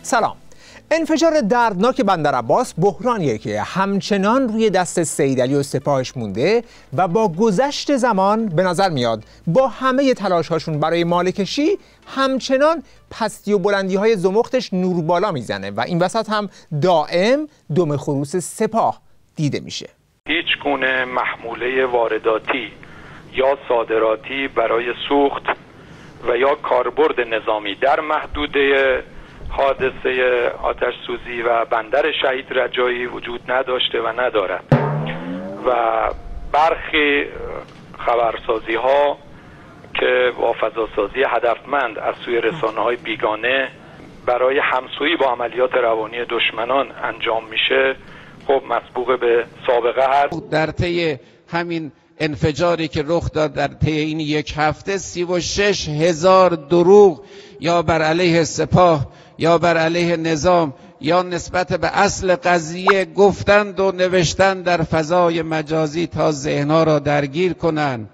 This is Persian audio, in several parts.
سلام. انفجار دردناک بندرعباس بحرانیه که همچنان روی دست سیدعلی و سپاهش مونده و با گذشت زمان به نظر میاد با همه تلاش‌هاشون برای مالکشی همچنان پستی و بلندی‌های زمختش نور بالا میزنه و این وسط هم دائم دم خروس سپاه دیده میشه. هیچ گونه محموله وارداتی یا صادراتی برای سوخت و یا کاربرد نظامی در محدوده حادثه آتش سوزی و بندر شهید رجایی وجود نداشته و ندارد و برخی خبرسازی ها که با فضاسازی هدفمند از سوی رسانه های بیگانه برای همسویی با عملیات روانی دشمنان انجام میشه خب مسبوق به سابقه هست. در طی همین انفجاری که رخ داد در طی این یک هفته 36,000 دروغ یا بر علیه سپاه یا بر علیه نظام یا نسبت به اصل قضیه گفتند و نوشتند در فضای مجازی تا ذهنها را درگیر کنند،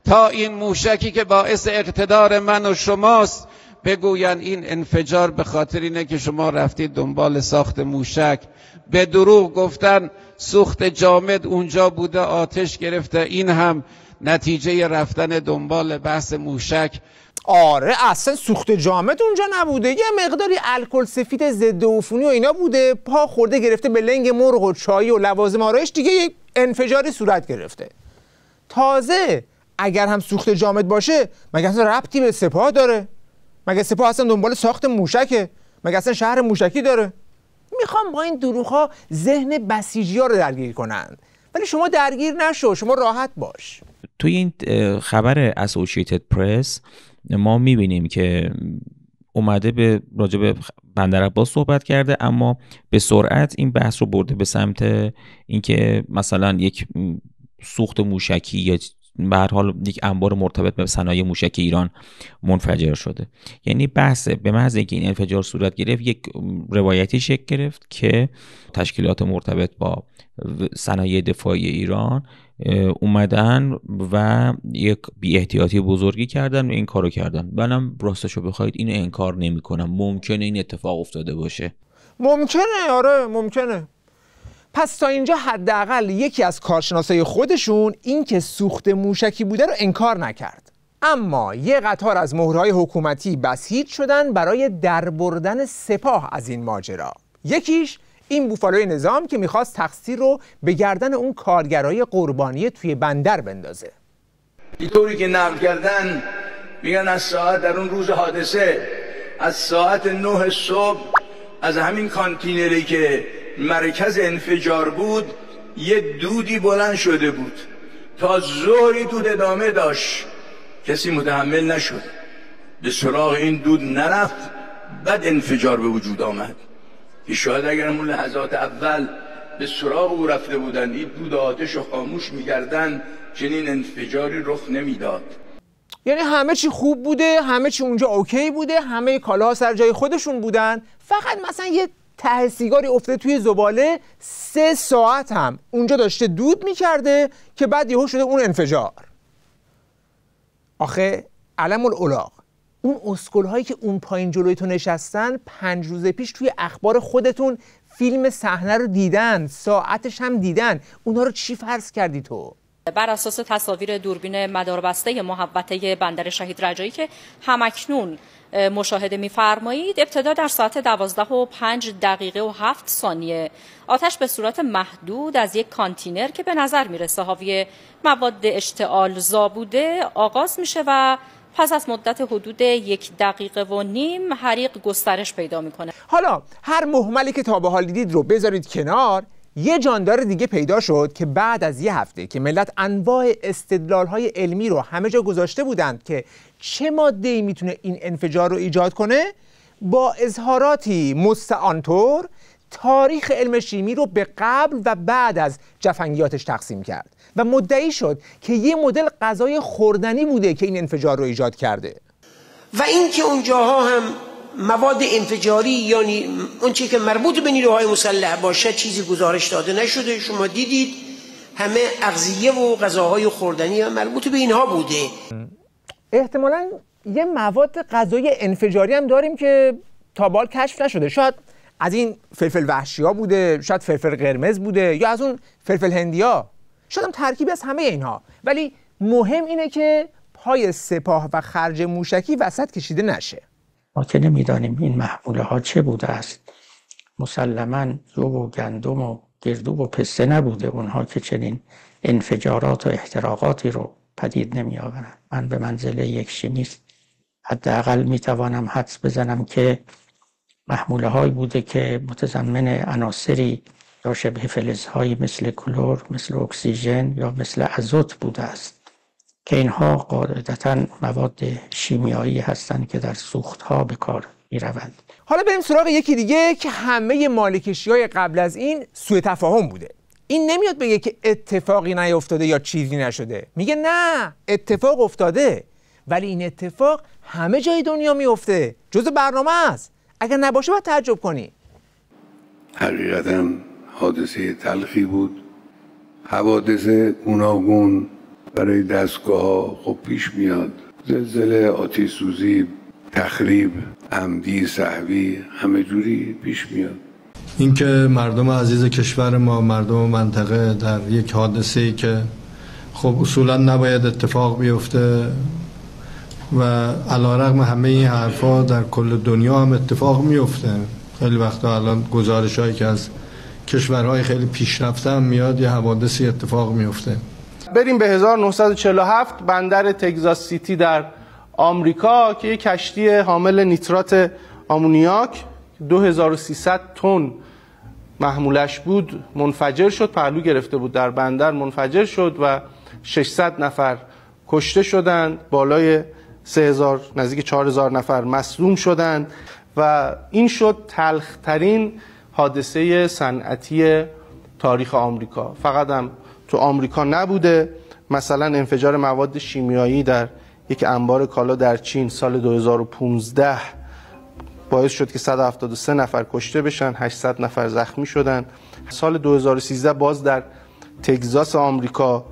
تا این موشکی که باعث اقتدار من و شماست بگویند این انفجار به خاطر اینه که شما رفتید دنبال ساخت موشک. به دروغ گفتن سوخت جامد اونجا بوده آتش گرفته، این هم نتیجه رفتن دنبال بحث موشک. آره اصلا سوخت جامد اونجا نبوده، یه مقداری الکل سفید ضد عفونی و اینا بوده، پا خورده گرفته به لنگ مرغ و چای و لوازم آرایش، دیگه یک انفجاری صورت گرفته. تازه اگر هم سوخت جامد باشه مگه اصلا ربطی به سپاه داره؟ مگه سپاه اصلا دنبال ساخت موشکه؟ مگه اصلا شهر موشکی داره؟ میخوام با این دروغ‌ها ذهن بسیجی‌ها رو درگیر کنند، ولی شما درگیر نشو، شما راحت باش. توی این خبر اسوسییتد پرس ما میبینیم که اومده به راجع به بندرعباس صحبت کرده، اما به سرعت این بحث رو برده به سمت اینکه مثلا یک سوخت موشکی یا به هر حال یک انبار مرتبط به صنایع موشکی ایران منفجر شده. یعنی بحث به محض اینکه این انفجار صورت گرفت یک روایتی شکل گرفت که تشکیلات مرتبط با صنایع دفاعی ایران اومدن و یک بی احتیاطی بزرگی کردن و این کارو کردن. منم راستشو بخواید اینو انکار نمی‌کنم، ممکنه این اتفاق افتاده باشه. ممکنه، آره ممکنه. پس تا اینجا حداقل یکی از کارشناسای خودشون این که سوخت موشکی بوده رو انکار نکرد. اما یه قطار از مهرهای حکومتی بسیج شدن برای دربردن سپاه از این ماجرا. یکیش این بوفالوی نظام که میخواست تقصیر رو به گردن اون کارگرای قربانی توی بندر بندازه. اینطوری که نقل کردن میگن از ساعت در اون روز حادثه از ساعت 9 صبح از همین کانتینری که مرکز انفجار بود یه دودی بلند شده بود تا ظهری دود ادامه داشت، کسی متحمل نشد، به سراغ این دود نرفت، بعد انفجار به وجود آمد که شاید اگر همون لحظات اول به سراغ او رفته بودن این دود آتش رو خاموش می‌کردن چنین انفجاری رخ نمیداد. یعنی همه چی خوب بوده، همه چی اونجا اوکی بوده، همه کالاها سر جای خودشون بودن، فقط مثلا یه ته سیگاری افتاده توی زباله 3 ساعت هم اونجا داشته دود میکرده که بعد یهو شده اون انفجار. آخه علم الاولاغ، اون اسکل هایی که اون پایین جلوی تو نشستن 5 روز پیش توی اخبار خودتون فیلم صحنه رو دیدن، ساعتش هم دیدن، اونا رو چی فرض کردی تو؟ بر اساس تصاویر دوربین مداربسته محوطه بندر شهید رجایی که همکنون مشاهده می‌فرمایید، ابتدا در ساعت 12:05 آتش به صورت محدود از یک کانتینر که به نظر میرسه حاوی مواد اشتعال‌زا بوده آغاز میشه و پس از مدت حدود 1.5 دقیقه حریق گسترش پیدا میکنه. حالا هر مهملی که تا به حال دیدید رو بذارید کنار. یه جاندار دیگه پیدا شد که بعد از یه هفته که ملت انواع استدلال‌های علمی رو همه جا گذاشته بودند که چه ماده‌ای میتونه این انفجار رو ایجاد کنه، با اظهاراتی مستعانطور تاریخ علم شیمی رو به قبل و بعد از جفنگیاتش تقسیم کرد و مدعی شد که یه مدل غذای خوردنی بوده که این انفجار رو ایجاد کرده. و این که اونجاها هم مواد انفجاری یعنی اون چیزی که مربوط به نیروهای مسلح باشه چیزی گزارش داده نشده. شما دیدید همه اغذیه و غذاهای خوردنی هم مربوط به اینها بوده. احتمالاً یه مواد غذایی انفجاری هم داریم که تا به حال کشف نشده. شاید از این فلفل وحشی‌ها بوده، شاید فلفل قرمز بوده، یا از اون فلفل هندی‌ها، شاید هم ترکیبی از همه اینها. ولی مهم اینه که پای سپاه و خرج موشکی وسط کشیده نشه. ما که نمیدانیم این محموله ها چه بوده است. مسلماً جو و گندم و گردو و پسته نبوده اونها که چنین انفجارات و احتراقاتی رو پدید نمی آورند. من به منزله یک شیمیست حداقل می توانم حدس بزنم که محموله هایی بوده که متضمن عناصری یا شبه فلزهایی مثل کلور، مثل اکسیژن یا مثل ازوت بوده است که اینها قاعدتاً مواد شیمیایی هستند که در سوختها به کار می روند. حالا بریم سراغ یکی دیگه که همه مالکشی‌های قبل از این سوء تفاهم بوده. این نمیاد بگه که اتفاقی نیفتاده یا چیزی نشده، میگه نه اتفاق افتاده، ولی این اتفاق همه جای دنیا میفته، جزء برنامه است. اگر نباشه باید تعجب کنی. حقیقتا حادثه تلخی بود. حوادث گوناگون برای دستگاه ها خب پیش میاد. زلزله، آتش سوزی، تخریب، عمدی، سهوی، همه جوری پیش میاد. اینکه مردم عزیز کشور ما، مردم منطقه در یک حادثه‌ای که خب اصولا نباید اتفاق بیفته و علیرغم همه این حرفا در کل دنیا هم اتفاق میفته. خیلی وقتا الان گزارش‌هایی که از کشورهای خیلی پیشرفته هم میاد یه حوادثی اتفاق میفته. بریم به 1947 بندر تگزاس سیتی در آمریکا که یک کشتی حامل نیترات آمونیاک 2300 تن محمولش بود منفجر شد، پهلو گرفته بود در بندر، منفجر شد و 600 نفر کشته شدند، بالای 3000 نزدیک 4000 نفر مصدوم شدند و این شد تلخ‌ترین حادثه صنعتی تاریخ آمریکا. فقط هم تو آمریکا نبوده، مثلا انفجار مواد شیمیایی در یک انبار کالا در چین سال 2015 باعث شد که 173 نفر کشته بشن، 800 نفر زخمی شدن. سال 2013 باز در تگزاس آمریکا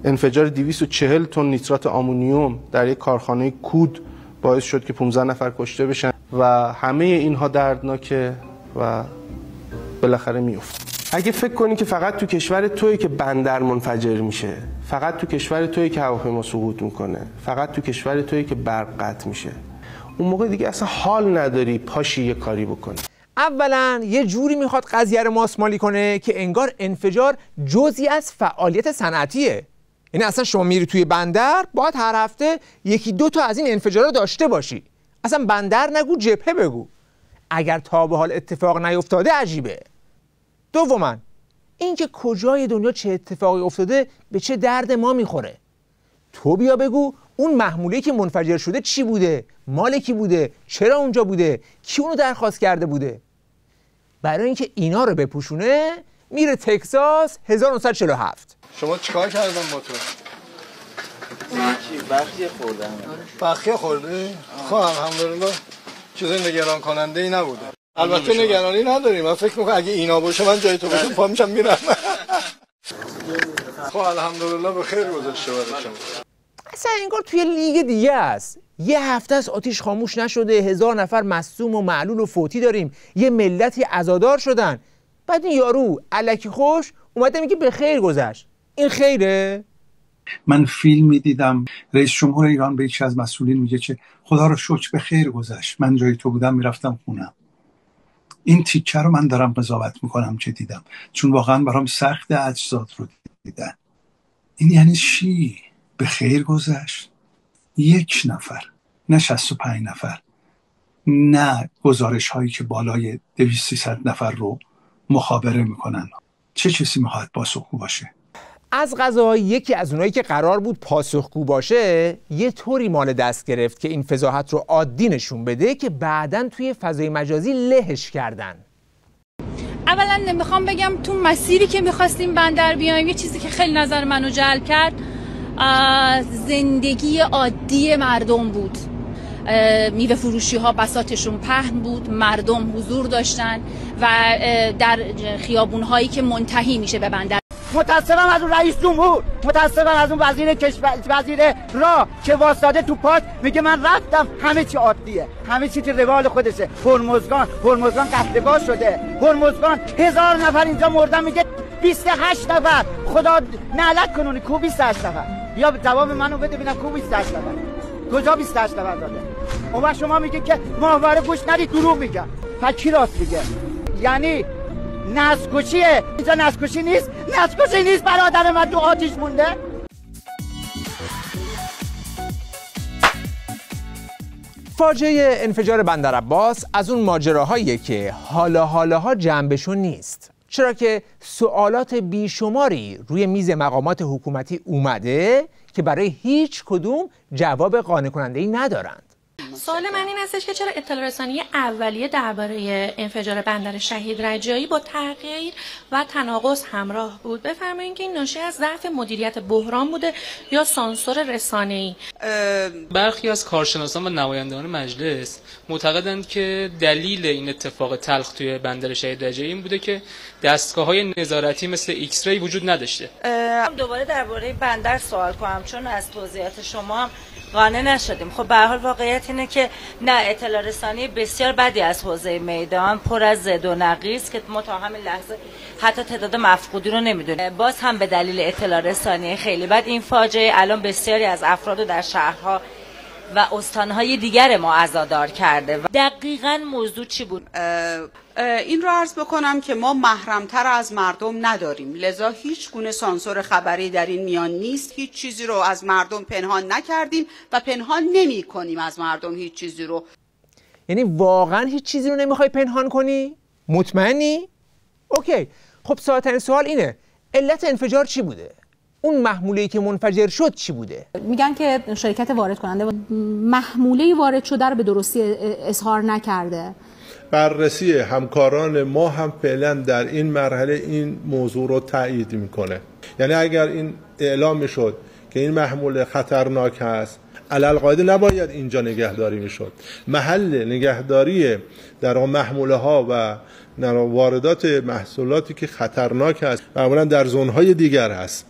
انفجار 240 تن نیترات آمونیوم در یک کارخانه کود باعث شد که 15 نفر کشته بشن و همه اینها دردناکه و بالاخره میفته. اگه فکر کنی که فقط تو کشور تویی که بندر منفجر میشه، فقط تو کشور تویی که هواپیما سقوط میکنه، فقط تو کشور تویی که برق قطع میشه، اون موقع دیگه اصلا حال نداری پاشی یه کاری بکنی. اولا یه جوری میخواد قضیه رو ماسمالی کنه که انگار انفجار جزئی از فعالیت صنعتیه. یعنی اصلا شما میری توی بندر باید هر هفته یکی دو تا از این انفجارا داشته باشی. اصلا بندر نگو، جبهه بگو. اگر تا به حال اتفاق نیفتاده عجیبه. دوما اینکه کجای دنیا چه اتفاقی افتاده به چه درد ما میخوره. تو بیا بگو اون محموله که منفجر شده چی بوده، مال کی بوده، چرا اونجا بوده، کی اونو درخواست کرده بوده. برای اینکه اینا رو بپوشونه میره تگزاس 1947. شما چیکار کردن با تو؟ بخیه خوردم. بخیه خوردی؟ خب الحمدلله چیز نگران کننده ای نبوده. البته نگرانی نداریم. من فکر میکنم اگه اینا باشه من جای تو باشم پا میشم میرم. خب الحمدلله به خیر گذشته برای شما. اصلا انگار توی لیگ دیگه است. یه هفته از آتیش خاموش نشده، 1000 نفر مصدوم و معلول و فوتی داریم، یه ملتی عزادار شدن. بعد این یارو الکی خوش اومده میگه به خیر گذشت. این خیره؟ من فیلم میدیدم رئیس جمهور ایران به یکی از مسئولین میگه که خدا رو شکر به خیر گذشت، من جای تو بودم میرفتم خونم. این تیکه رو من دارم قضاوت میکنم چه دیدم، چون واقعا برام سخت اجزاد رو دیدن. این یعنی چی؟ به خیر گذشت؟ یک نفر، نه 65 نفر، نه گزارش هایی که بالای 200-300 نفر رو مخابره میکنن. چه کسی میخواد پاسخگو باشه؟ از قضا یکی از اونایی که قرار بود پاسخگو باشه یه طوری مال دست گرفت که این فضاحت رو عادی نشون بده که بعداً توی فضای مجازی لهش کردن. اولا میخوام بگم تو مسیری که میخواستیم بندر بیایم یه چیزی که خیلی نظر منو جلب کرد زندگی عادی مردم بود. میوه فروشی ها بساطشون پهن بود، مردم حضور داشتن و در خیابون هایی که منتهی میشه به بندر متاسفم از اون رئیس جمهور، متاسفم از اون وزیر راه که واسطه تو پاک میگه من رفتم همه چی عادیه، همه چی تو روال خودشه. هرمزگان قتلگاه شده، هرمزگان 1000 نفر اینجا مردن، میگه 28 نفر. خدا نعلت کنونی کو 28 نفر؟ یا جواب منو بده ببینم کو 28 نفر؟ کجا 28 نفر داده؟ اون وقت شما میگه که ماهواره گوش ندید، دروغ میگه. پس کی راست میگه؟ یعنی نسکشیه. اینجا نسکشی نیست، نسکشی نیست. برادر من تو آتیش مونده. فاجعه انفجار بندر عباس از اون ماجراهاییه که حالاها جنبشون نیست، چرا که سوالات بیشماری روی میز مقامات حکومتی اومده که برای هیچ کدوم جواب قانع کننده‌ای ندارند. سوال من این هستش که چرا اطلاع رسانی اولیه درباره انفجار بندر شهید رجایی با تغییر و تناقض همراه بود؟ بفرمایید که این ناشی از ضعف مدیریت بحران بوده یا سانسور رسانه‌ای؟ برخی از کارشناسان و نمایندگان مجلس معتقدند که دلیل این اتفاق تلخ توی بندر شهید رجایی این بوده که دستگاه‌های نظارتی مثل ایکس ری وجود نداشته. دوباره درباره بندر سوال کنم چون از توضیحات شما قانع نشدیم. خب به هر حال واقعیت اینه که نه، اطلاع رسانی بسیار بدی از حوزه میدان، پر از زد و نقیض که ما تا همین لحظه حتی تعداد مفقودی رو نمیدونیم. باز هم به دلیل اطلاع رسانی خیلی بد این فاجعه الان بسیاری از افراد در شهرها و استانهای دیگر ما عزادار کرده. دقیقاً موضوع چی بود؟ این رو عرض بکنم که ما محرمتر از مردم نداریم، لذا هیچ گونه سانسور خبری در این میان نیست. هیچ چیزی رو از مردم پنهان نکردیم و پنهان نمی کنیم از مردم هیچ چیزی رو. یعنی واقعا هیچ چیزی رو نمیخوای پنهان کنی؟ مطمئنی؟ اوکی. خب ساده‌ترین سوال اینه، علت انفجار چی بوده؟ اون محموله‌ای که منفجر شد چی بوده؟ میگن که شرکت وارد کننده محموله وارد شده رو به درستی اظهار نکرده. بررسی همکاران ما هم فعلا در این مرحله این موضوع رو تایید میکنه. یعنی اگر این اعلام میشد که این محموله خطرناک هست، علالقاعده نباید اینجا نگهداری میشد. محل نگهداری در محموله ها و واردات محصولاتی که خطرناک هست معمولا در زونهای دیگر هست.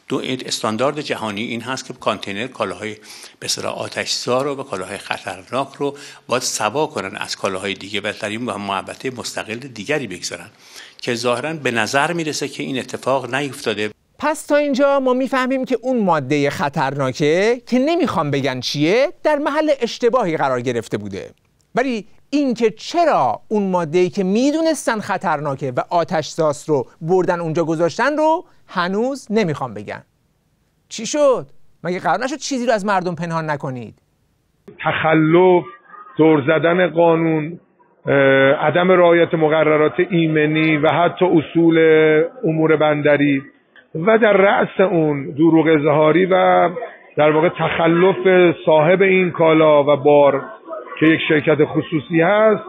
دو استاندارد جهانی این هست که کانتینر کالاهای به اصطلاح آتش‌زا رو و کالاهای خطرناک رو باید سوا کنن از کالاهای دیگه و در این محوطه مستقل دیگری بگذارن که ظاهراً به نظر میرسه که این اتفاق نیفتاده. پس تا اینجا ما میفهمیم که اون ماده خطرناکه که نمیخوام بگن چیه در محل اشتباهی قرار گرفته بوده، ولی اینکه چرا اون ماده‌ای که میدونستن خطرناکه و آتش‌زاست رو بردن اونجا گذاشتن رو هنوز نمیخوام بگن. چی شد؟ مگه قرار نشد چیزی رو از مردم پنهان نکنید؟ تخلف، دور زدن قانون، عدم رعایت مقررات ایمنی و حتی اصول امور بندری و در رأس اون دروغ اظهاری و در واقع تخلف صاحب این کالا و بار که یک شرکت خصوصی هست.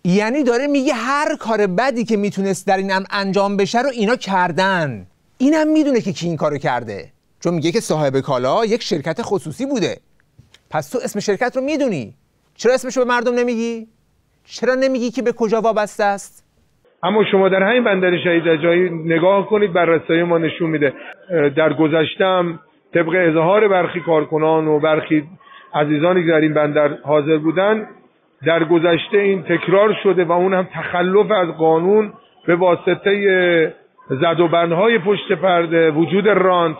یعنی داره میگه هر کار بدی که میتونست در این امر انجام بشه رو اینا کردن. اینم میدونه که کی این کارو کرده، چون میگه که صاحب کالا یک شرکت خصوصی بوده. پس تو اسم شرکت رو میدونی، چرا اسمشو به مردم نمیگی؟ چرا نمیگی که به کجا وابسته است؟ اما شما در همین بندر شهید رجایی نگاه کنید، بررسی ما نشون میده در گذشتم طبق اظهار برخی کارکنان و برخی عزیزانی که در این بندر حاضر بودن، در گذشته این تکرار شده و اون هم تخلف از قانون به واسطه زد و بندهای پشت پرده، وجود رانت،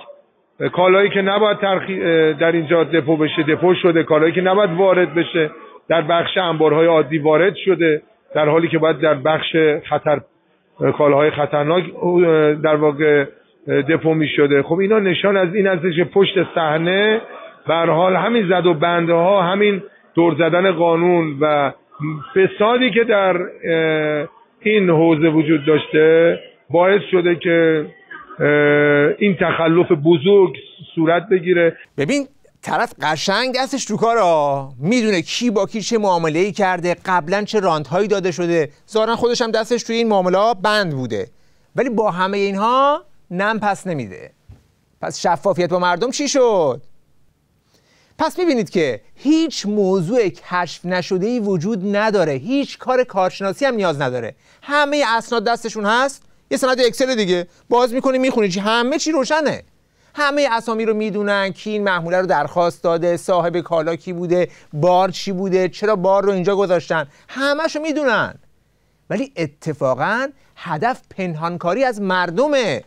کالایی که نباید در اینجا دپو بشه دپو شده، کالایی که نباید وارد بشه در بخش انبارهای عادی وارد شده، در حالی که باید در بخش کالاهای خطرناک در واقع دپو می شده. خب اینا نشان از این هستش که پشت صحنه به هر حال همین زد و بندها، همین دور زدن قانون و فسادی که در این حوزه وجود داشته باعث شده که این تخلف بزرگ صورت بگیره. ببین طرف قشنگ دستش تو کارا، میدونه کی با کی چه معامله‌ای کرده، قبلا چه رانت‌هایی داده شده، ظاهرا خودش هم دستش توی این معامله‌ها بند بوده، ولی با همه اینها نم پس نمیده. پس شفافیت با مردم چی شد؟ پس میبینید که هیچ موضوع کشف نشده‌ای وجود نداره، هیچ کار کارشناسی هم نیاز نداره، همه اسناد دستشون هست، یه سند اکسل دیگه باز میکنی میخونی، همه چی روشنه. همه اسامی رو میدونن، کی این محموله رو درخواست داده، صاحب کالا کی بوده، بار چی بوده، چرا بار رو اینجا گذاشتن، همه‌شو میدونن. ولی اتفاقا هدف پنهانکاری از مردمه،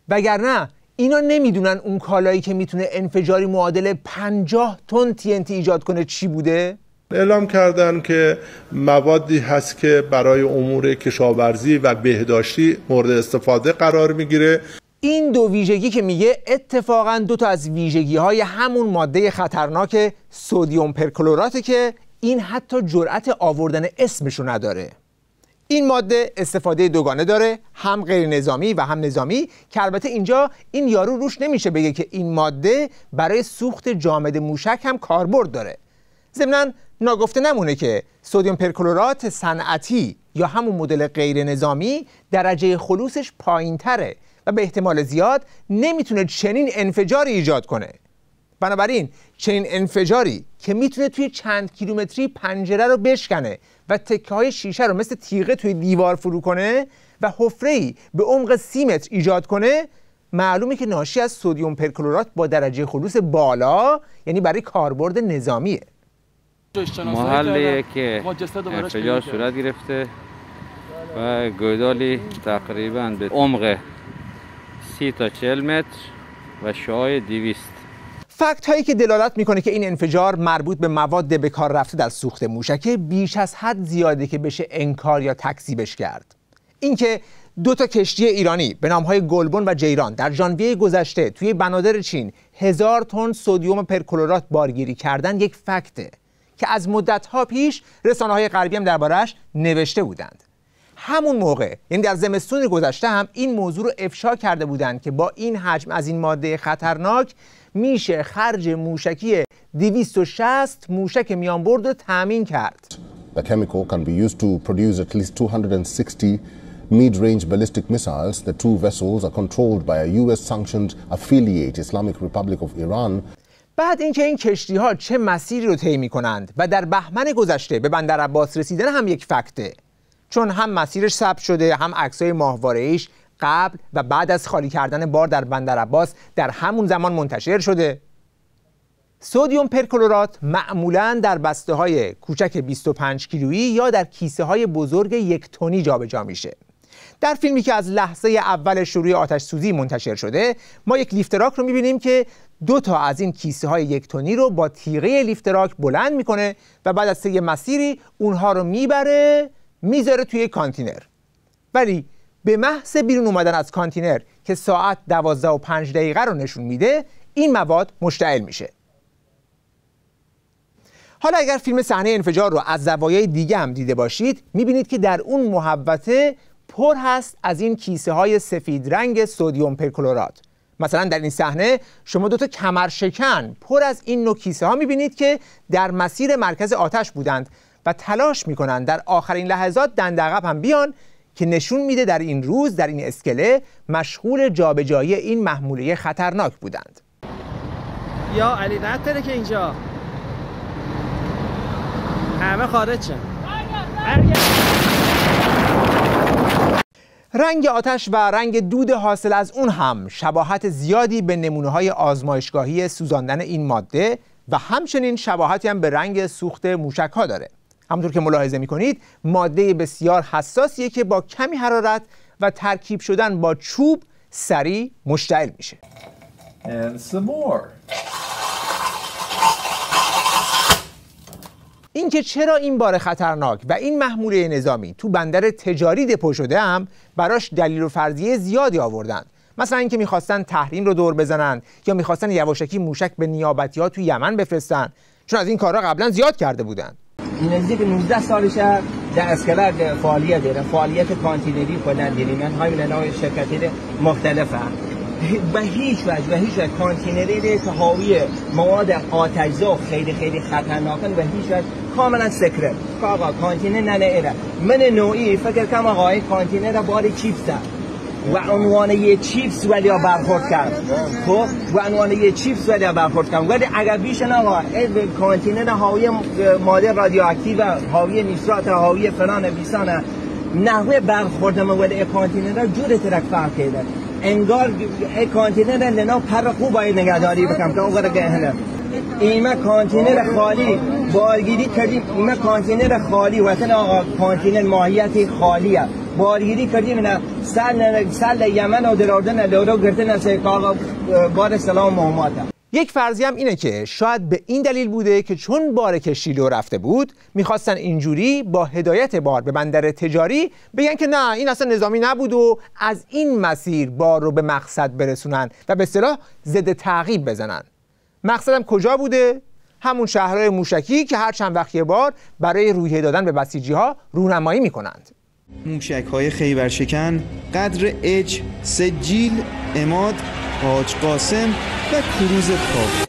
وگرنه اینا نمیدونن اون کالایی که میتونه انفجاری معادل 50 تن TNT ایجاد کنه چی بوده؟ اعلام کردن که موادی هست که برای امور کشاورزی و بهداشتی مورد استفاده قرار میگیره. این دو ویژگی که میگه اتفاقا دو تا از ویژگی‌های همون ماده خطرناک سدیم پرکلوراته که این حتی جرأت آوردن اسمشو نداره. این ماده استفاده دوگانه داره، هم غیر نظامی و هم نظامی، که البته اینجا این یارو روش نمیشه بگه که این ماده برای سوخت جامد موشک هم کاربرد داره. ضمناً ناگفته نمونه که سدیم پرکلورات صنعتی یا همون مدل غیر نظامی درجه خلوصش پایین‌تره و به احتمال زیاد نمیتونه چنین انفجاری ایجاد کنه. بنابراین چنین انفجاری که میتونه توی چند کیلومتری پنجره رو بشکنه و تکه‌های شیشه رو مثل تیغه توی دیوار فرو کنه و حفره‌ای به عمق 30 متر ایجاد کنه، معلومه که ناشی از سدیم پرکلورات با درجه خلوص بالا، یعنی برای کاربرد نظامیه. محلی که انفجار صورت گرفته و گودالی تقریبا به عمق 30 تا 40 متر و شعاع 200. فکت هایی که دلالت میکنه که این انفجار مربوط به مواد به کار رفته در سوخت موشک بیش از حد زیاده که بشه انکار یا تکذیبش کرد. اینکه دو تا کشتی ایرانی به نامهای گلبن و جیران در ژانویه گذشته توی بنادر چین 1000 تن سدیم پرکلورات بارگیری کردن یک فکته که از مدت‌ها پیش رسانه‌های غربی هم درباره‌اش نوشته بودند. همون موقع، یعنی در زمستون گذشته هم این موضوع رو افشا کرده بودند که با این حجم از این ماده خطرناک میشه خرج موشکی 260 موشک میانبرد رو تامین کرد. The chemical can be used to produce at least 260 mid-range ballistic missiles. The two vessels are controlled by a US-sanctioned affiliate, Islamic Republic of Iran. بعد اینکه این کشتی‌ها چه مسیری رو طی می‌کنند و در بهمن گذشته به بندر عباس رسیدن هم یک فکته، چون هم مسیرش ثبت شده، هم عکسای ماهواره‌ایش قبل و بعد از خالی کردن بار در بندر عباس در همون زمان منتشر شده. سدیم پرکلورات معمولاً در بسته‌های کوچک 25 کیلویی یا در کیسه‌های بزرگ 1 تنی جابجا میشه. در فیلمی که از لحظه اول شروع آتش سوزی منتشر شده، ما یک لیفتراک رو می‌بینیم که 2 تا از این کیسه‌های 1 تنی رو با تیغه لیفتراک بلند میکنه و بعد از طی مسیری اونها رو میذاره توی کانتینر. ولی به محض بیرون اومدن از کانتینر که ساعت 12:05 رو نشون میده، این مواد مشتعل میشه. حالا اگر فیلم صحنه انفجار رو از زوایای دیگه هم دیده باشید، میبینید که در اون محوطه پر هست از این کیسه های سفید رنگ سدیم پرکلورات. مثلا در این صحنه شما 2 تا کمرشکن پر از این نوع کیسه ها میبینید که در مسیر مرکز آتش بودند و تلاش میکنن در آخرین لحظات دنده عقب هم بیان، که نشون میده در این روز در این اسکله مشغول جابجایی این محموله خطرناک بودند. یا علی نداره که اینجا همه خارج شدن. رنگ آتش و رنگ دود حاصل از اون هم شباهت زیادی به نمونه‌های آزمایشگاهی سوزاندن این ماده و همچنین شباهتی هم به رنگ سوخت موشک‌ها داره. همونطور که ملاحظه می‌کنید ماده بسیار حساسیه که با کمی حرارت و ترکیب شدن با چوب سریع مشتعل میشه. اینکه چرا این بار خطرناک و این محموله نظامی تو بندر تجاری دپو شده هم براش دلیل و فرضیه زیادی آوردن. مثلا اینکه میخواستن تحریم رو دور بزنن یا میخواستن یواشکی موشک به نیابتی‌ها تو یمن بفرستن، چون از این کارا قبلا زیاد کرده بودن. نزدیک 19 سالشه در اسکلر فعالیت داره، فعالیت کانتینری کنن دیرین همین نوع شرکتی مختلفه. به هیچ وجه کانتینری که حاوی مواد آتشزا خیلی خطرناکن و هیچ وجه کاملا سکرت. آقا کانتینر نه من نوعی فکر کنم آقا کانتینر بار چیپسه و عنوان یه چیپس ولی برخورد کرد. خب و عنوان یه چیپس ولی برخورد کرد. ولی اگر بیش نه آقا کانتینر حاوی ماده رادیواکتیو، حاوی نیترات، حاوی فلان بیسان نحوه برخورد مول کانتینر جور ترک فرق کرده. انگار کانتینر لنا پر خوب باید نگهداری بکنم که اون گهنه ایمه کانتینر خالی بارگیری کردیم، ایمه کانتینر خالی وطن آقا کانتینر ماهیت خالیه بارگیری کردیم نه سل یمن و در اردن لورو گرتن از آقا بار سلام محمد. یک فرضی هم اینه که شاید به این دلیل بوده که چون بار کشتی لو رفته بود میخواستن اینجوری با هدایت بار به بندر تجاری بگن که نه این اصلا نظامی نبود و از این مسیر بار رو به مقصد برسونن و به اصطلاح ضد تعقیب بزنن. مقصدم کجا بوده؟ همون شهرهای موشکی که هر چند وقت یه بار برای روحیه دادن به بسیجی ها رونمایی میکنند. موشک های خیبرشکن، قدر اج، سجیل، عماد، حاج قاسم و کروز پاک.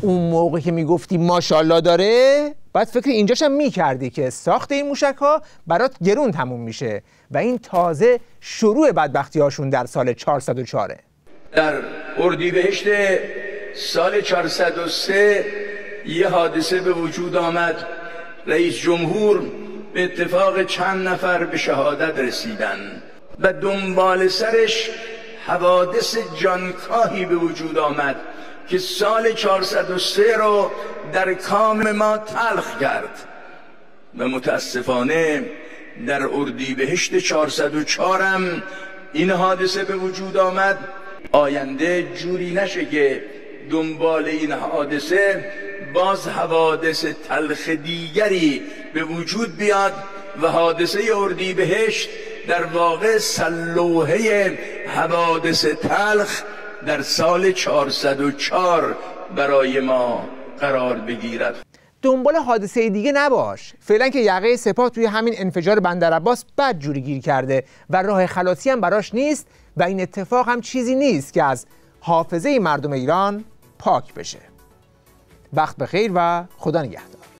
اون موقع که میگفتی ماشاءالله داره باید فکر اینجاشم میکردی که ساخت این موشک ها برات گرون تموم میشه و این تازه شروع بدبختی هاشون در سال 404. در اردیبهشت سال 403 یه حادثه به وجود آمد. رئیس جمهور به اتفاق چند نفر به شهادت رسیدن و دنبال سرش حوادث جانکاهی به وجود آمد که سال 403 رو در کام ما تلخ کرد و متاسفانه در اردیبهشت 404 هم این حادثه به وجود آمد. آینده جوری نشه که دنبال این حادثه باز حوادث تلخ دیگری به وجود بیاد و حادثه اردیبهشت در واقع سلوحه حوادث تلخ در سال 404 برای ما قرار بگیرد. دنبال حادثه دیگه نباش. فعلا که یقه سپاه توی همین انفجار بندر عباس بد جوری گیر کرده و راه خلاصی هم براش نیست و این اتفاق هم چیزی نیست که از حافظه مردم ایران پاک بشه. وقت بخیر و خدا نگهدار.